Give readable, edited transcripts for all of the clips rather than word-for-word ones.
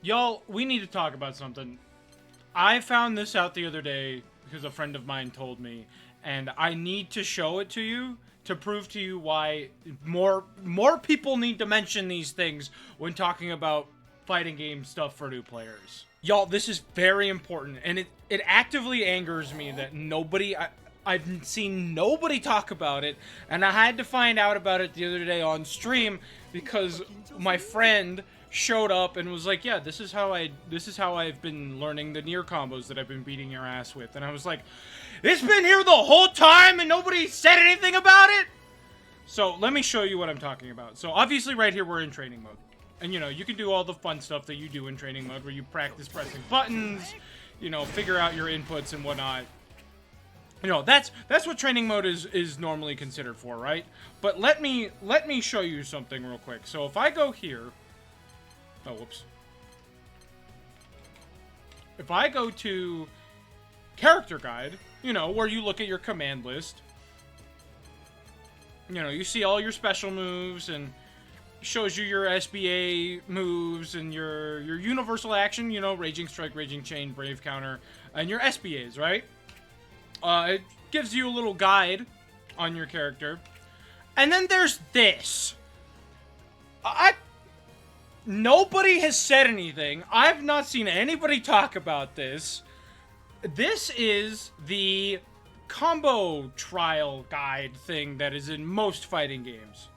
Y'all, we need to talk about something. I found this out the other day because a friend of mine told me, and I need to show it to you to prove to you why more people need to mention these things when talking about fighting game stuff for new players. Y'all, this is very important, and it actively angers me that I've seen nobody talk about it, and I had to find out about it the other day on stream because my friend showed up and was like, yeah, this is how I've been learning the near combos that I've been beating your ass with. And I was like, it's been here the whole time and nobody said anything about it? So let me show you what I'm talking about. So obviously right here we're in training mode. And you know, you can do all the fun stuff that you do in training mode where you practice pressing buttons, you know, figure out your inputs and whatnot. You know, that's what training mode is normally considered for, right? But let me show you something real quick. So if I go here, oh, whoops. If I go to character guide, you know, where you look at your command list, you know, you see all your special moves and shows you your SBA moves and your universal action, you know, Raging Strike, Raging Chain, Brave Counter, and your SBAs, right? It gives you a little guide on your character. And then there's this. Nobody has said anything. I've not seen anybody talk about this. This is the combo trial guide thing that is in most fighting games.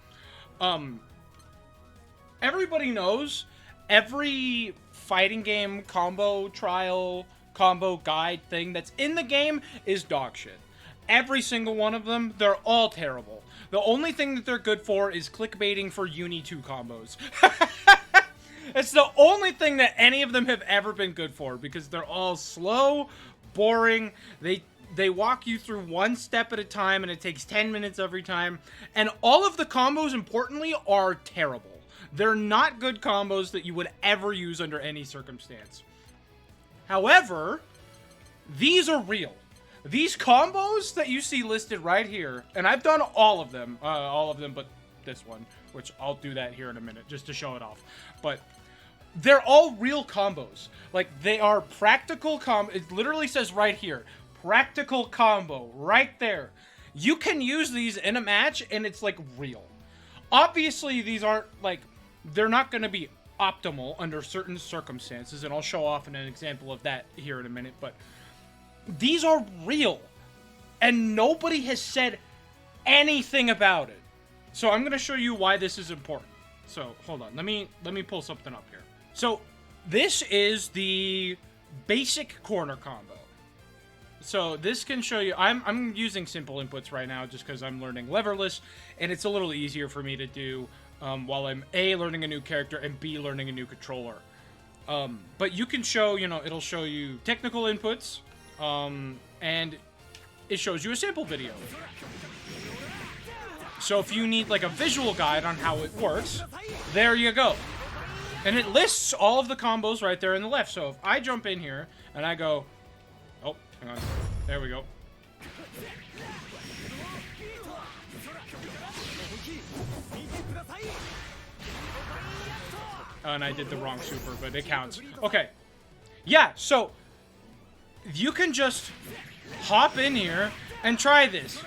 Everybody knows every fighting game combo trial, combo guide thing that's in the game is dog shit. Every single one of them, they're all terrible. The only thing that they're good for is clickbaiting for Uni 2 combos. It's the only thing that any of them have ever been good for, because they're all slow, boring, they walk you through one step at a time, and it takes 10 minutes every time, and all of the combos, importantly, are terrible. They're not good combos that you would ever use under any circumstance. However, these are real. These combos that you see listed right here, and I've done all of them but this one, which I'll do that here in a minute, just to show it off. But they're all real combos. Like, they are practical it literally says right here, practical combo, right there. You can use these in a match, and it's, like, real. Obviously, these aren't, like, they're not going to be optimal under certain circumstances, and I'll show off an example of that here in a minute, but these are real, and nobody has said anything about it. So I'm going to show you why this is important. So, hold on. Let me pull something up here. So, this is the basic corner combo. So, this can show you... I'm using simple inputs right now just because I'm learning leverless, and it's a little easier for me to do while I'm A, learning a new character, and B, learning a new controller. But you can show, you know, it'll show you technical inputs, and it shows you a sample video. So if you need, like, a visual guide on how it works, there you go. And it lists all of the combos right there in the left. So if I jump in here, and I go... Oh, hang on. There we go. And I did the wrong super, but it counts. Okay. Yeah, so... you can just hop in here and try this.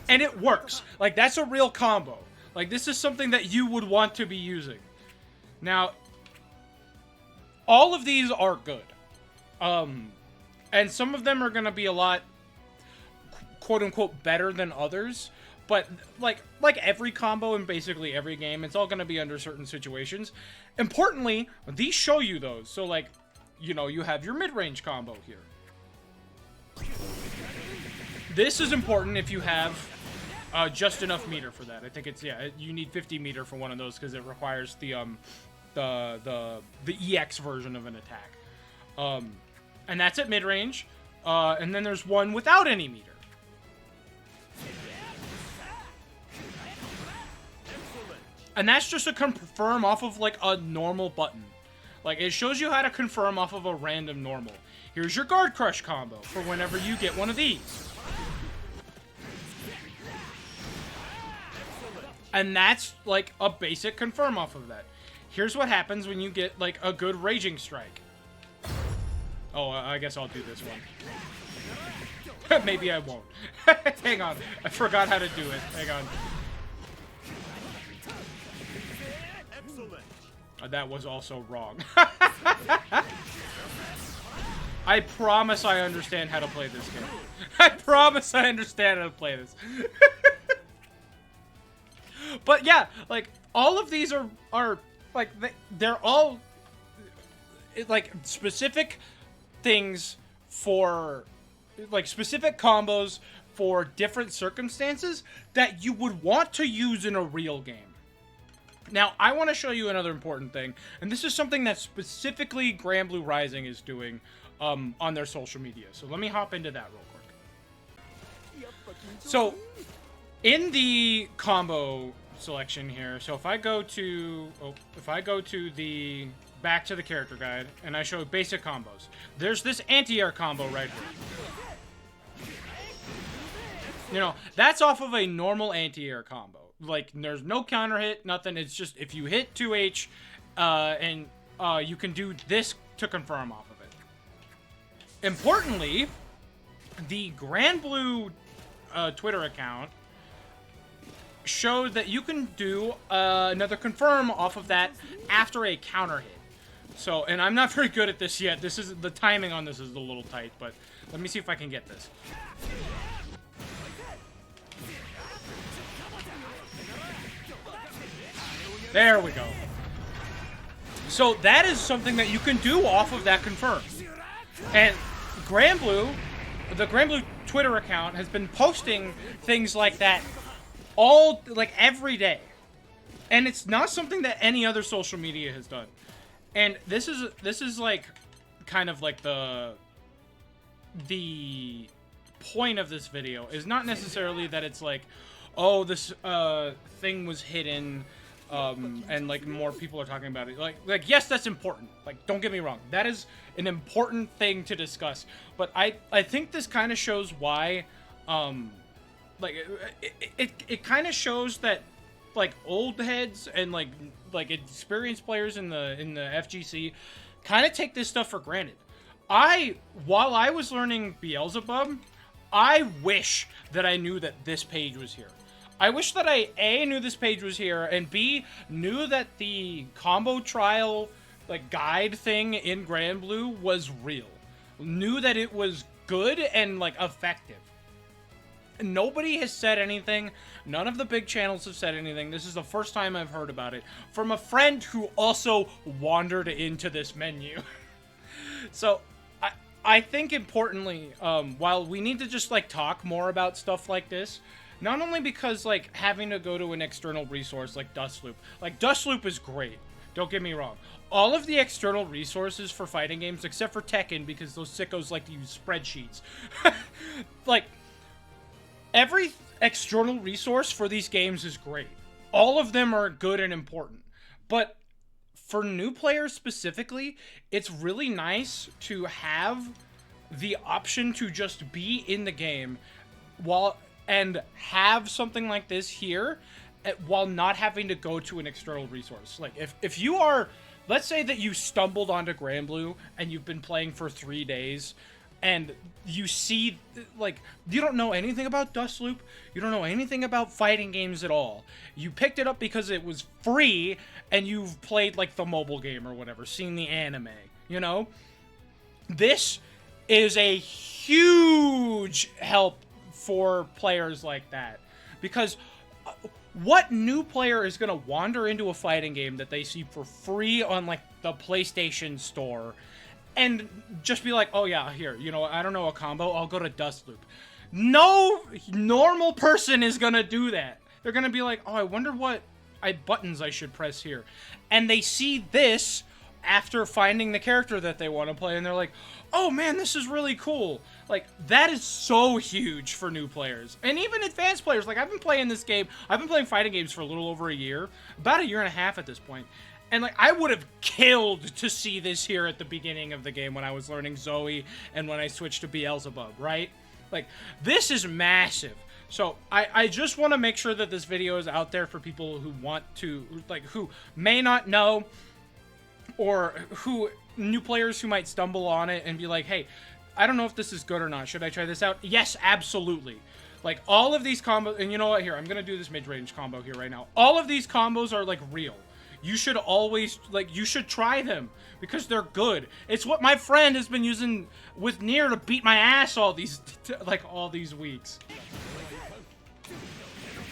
And it works. Like, that's a real combo. Like, this is something that you would want to be using. Now, all of these are good. And some of them are going to be a lot, quote-unquote, better than others. But, like every combo in basically every game, it's all going to be under certain situations. Importantly, these show you those. So, like, you know, you have your mid-range combo here. This is important if you have just enough meter for that. I think it's, yeah, you need 50 meter for one of those because it requires the EX version of an attack. And that's at mid-range. And then there's one without any meter. And that's just to confirm off of, like, a normal button. Like, it shows you how to confirm off of a random normal. Here's your Guard Crush combo for whenever you get one of these. And that's like a basic confirm off of that. Here's what happens when you get like a good raging strike. Oh, I guess I'll do this one. Maybe I won't. Hang on. I forgot how to do it. Hang on. That was also wrong. I promise I understand how to play this game. I promise I understand how to play this. But yeah, like, all of these are like, they're all, like, specific things for, like, specific combos for different circumstances that you would want to use in a real game. Now, I want to show you another important thing, and this is something that specifically Granblue Rising is doing on their social media. So let me hop into that real quick. So, in the combo selection here, so if I go to the back to the character guide and I show basic combos, there's this anti-air combo right here. You know, that's off of a normal anti-air combo. Like, there's no counter hit, nothing. It's just if you hit 2H, and you can do this to confirm off of it. Importantly, the Granblue Twitter account showed that you can do another confirm off of that after a counter hit. So, and I'm not very good at this yet. This is the timing on this is a little tight, but let me see if I can get this. There we go. So that is something that you can do off of that confirm. And Granblue, the Granblue Twitter account has been posting things like that every day. And it's not something that any other social media has done. And this is like kind of like the point of this video is not necessarily that it's like, oh, this thing was hidden, and like more people are talking about it. Like yes, that's important. Like, don't get me wrong, that is an important thing to discuss. But I think this kind of shows why, like it kind of shows that like old heads and like experienced players in the FGC kind of take this stuff for granted. While I was learning Beelzebub, I wish that I knew that this page was here. I wish that I A, knew this page was here, and B, knew that the combo trial like guide thing in Granblue was real. Knew that it was good and like effective. Nobody has said anything. None of the big channels have said anything. This is the first time I've heard about it from a friend who also wandered into this menu. So I think importantly, while we need to just like talk more about stuff like this, not only because like having to go to an external resource like Dustloop is great. Don't get me wrong. All of the external resources for fighting games, except for Tekken, because those sickos like to use spreadsheets. Like, every external resource for these games is great. All of them are good and important. But for new players specifically, it's really nice to have the option to just be in the game and have something like this here while not having to go to an external resource. Like, if you are, let's say that you stumbled onto Granblue and you've been playing for 3 days, and you see, like, you don't know anything about Dustloop, you don't know anything about fighting games at all. You picked it up because it was free, and you've played, like, the mobile game or whatever, seen the anime, you know? This is a huge help for players like that. Because what new player is going to wander into a fighting game that they see for free on, like, the PlayStation Store and just be like, oh yeah, here, you know, I don't know a combo, I'll go to Dustloop. No normal person is going to do that. They're going to be like, oh, I wonder what buttons I should press here. And they see this after finding the character that they want to play, and they're like, oh man, this is really cool. Like, that is so huge for new players. And even advanced players. Like, I've been playing this game, I've been playing fighting games for a little over a year. About a year and a half at this point. And, like, I would have killed to see this here at the beginning of the game when I was learning Zoe and when I switched to Beelzebub, right? Like, this is massive. So I just want to make sure that this video is out there for people who want to, like, who may not know, or who new players who might stumble on it and be like, hey, I don't know if this is good or not. Should I try this out? Yes, absolutely. Like, all of these combos, and you know what? Here, I'm going to do this mid-range combo here right now. All of these combos are, like, real. You should always, like, you should try them because they're good. It's what my friend has been using with Nier to beat my ass all these, all these weeks.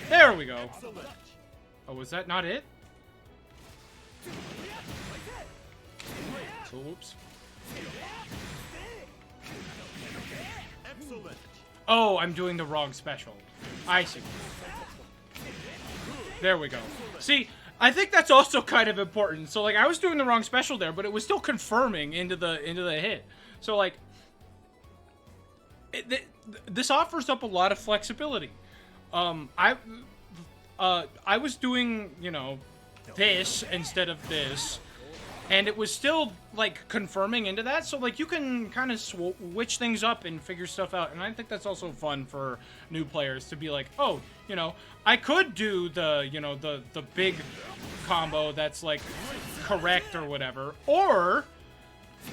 There we go. Oh, was that not it? Oops. Oh, I'm doing the wrong special. I see. There we go. See, I think that's also kind of important. So, like, I was doing the wrong special there, but it was still confirming into the hit. So, like, this offers up a lot of flexibility. I was doing, you know, this instead of this, and it was still, like, confirming into that. So, like, you can kind of switch things up and figure stuff out. And I think that's also fun for new players to be like, oh, you know, I could do the, you know, the big combo that's, like, correct or whatever. Or,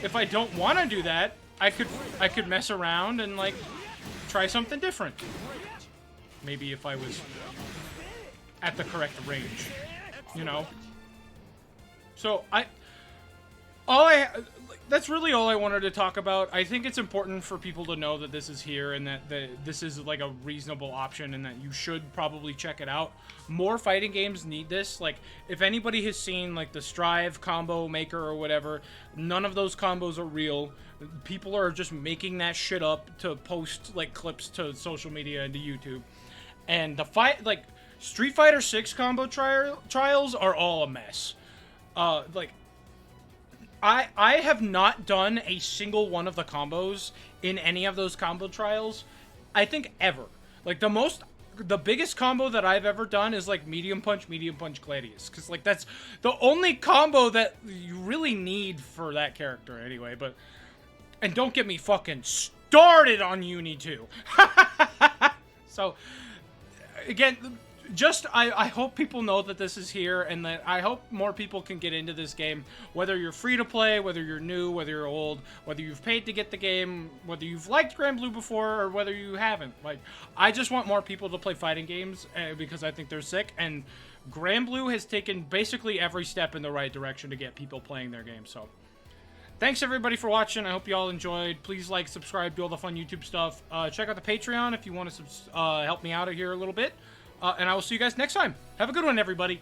if I don't want to do that, I could mess around and, like, try something different. Maybe if I was at the correct range, you know? So, that's really all I wanted to talk about. I think it's important for people to know that this is here and that this is, like, a reasonable option and that you should probably check it out. More fighting games need this. Like, if anybody has seen, like, the Strive combo maker or whatever, none of those combos are real. People are just making that shit up to post, like, clips to social media and to YouTube. And the like, Street Fighter 6 combo trials are all a mess. Like, I have not done a single one of the combos in any of those combo trials, I think, ever. Like, the biggest combo that I've ever done is, like, medium punch, Gladius. Because, like, that's the only combo that you really need for that character anyway. But, and don't get me fucking started on Uni 2. So, again, just, I hope people know that this is here, and that I hope more people can get into this game, whether you're free to play, whether you're new, whether you're old, whether you've paid to get the game, whether you've liked granblue before, or whether you haven't. Like, I just want more people to play fighting games, because I think they're sick, and granblue has taken basically every step in the right direction to get people playing their game. So, thanks everybody for watching. I hope you all enjoyed. Please like, subscribe, do all the fun YouTube stuff. Check out the Patreon if you want to help me out here a little bit. And I will see you guys next time. Have a good one, everybody.